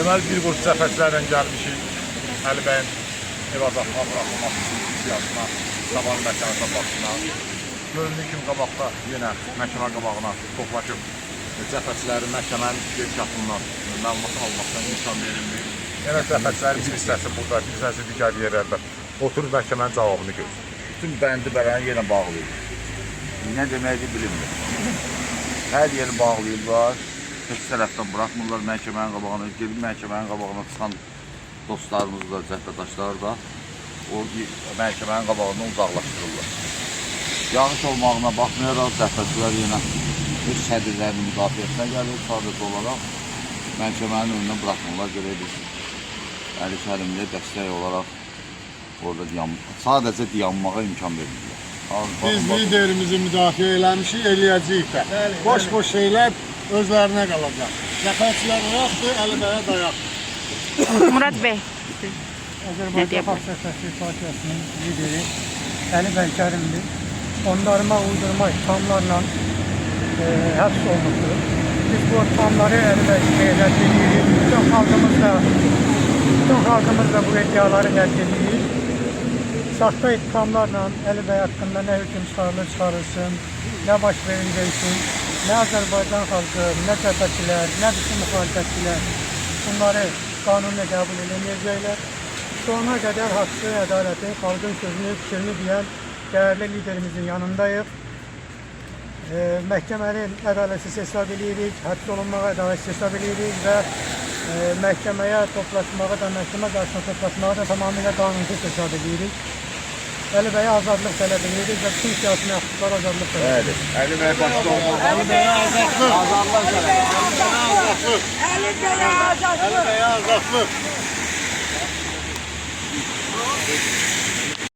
Deməli, bir qrup zəfətlərlə gəlmişik. Əli bəyin ev azaltma bıraxılması siyasına, sabah məkanına baxsına. Göründüyü kimi qabaqda yenə məhkəmə qabağına toplaşıb zəfətçilərin məhkəmənin gedişatından məlumat almaqdan imkan verilmir. Yenə zəfətçilərin bir hissəsi burada, bir hissəsi digər yerlərdə oturub məhkəmənin cavabını gözləyir. Bütün bəndi bələni yenə bağlayır. Nə deməkdir bilinmir. Hər yeri bağlayırlar, heç tərəfdən buraxmırlar məhkəmənin qabağına. Gedib məhkəmənin qabağına çıxan dostlarımız da, cəhdadaşlar da o məhkəmənin qabağından uzaqlaşdırırlar. Yağış olmağına baxmayaraq zəfətçilər yenə öz sədirlərinin müdafiəsinə gəlir, sadəcə olaraq məhkəmənin önünə buraxmırlar, görək Əli Kərimliyə dəstək olaraq orada sadəcə dayanmağa imkan verirlər. Biz liderimizi müdafiə eləmişik, eləyəcəyik də. Boş-boş şeylər özlərinə qalacaq. Zəfətçilər ayaqdır, Əli bəyə dayaqdır. Murad bəy. Azərbaycan Xalq Səsləşmə Partiyasının lideri Əli bəy Kərimli onlarıma uydurma ithamlarla həbs olunubdur. Biz bu ithamları Əli bəy rədd edirik. Bütün xalqımız da bu iddiaları rədd edirik. Saxta ithamlarla Əli bəy haqqında nə hüküm çıxarılsın, nə baş verilsin, nə Azərbaycan xalqı, nə cəbhəçilər, nə bütün müxalifətçilər bunları qanunla qəbul edilməyəcəklər. Sonuna qədər haqqı, ədaləti, xalqın sözünü, fikrini deyən değerli liderimizin yanındayıq. Məhkəmənin ədalətsiz hesab edirik, həbs olunmağa ədalətsiz hesab edirik və məhkəməyə toplaşmağı da, məhkəmə qarşısına toplaşmağı da tamamilə qanunsuz hesab edirik. Əli bəyə azadlıq tələb edirik və bütün siyasi məxsuslar azadlıq tələb edirik. Əli bəy başda olmalı. Əli bəyə azadlıq. Əli bəyə azadlıq. Əli bəyə azadlıq.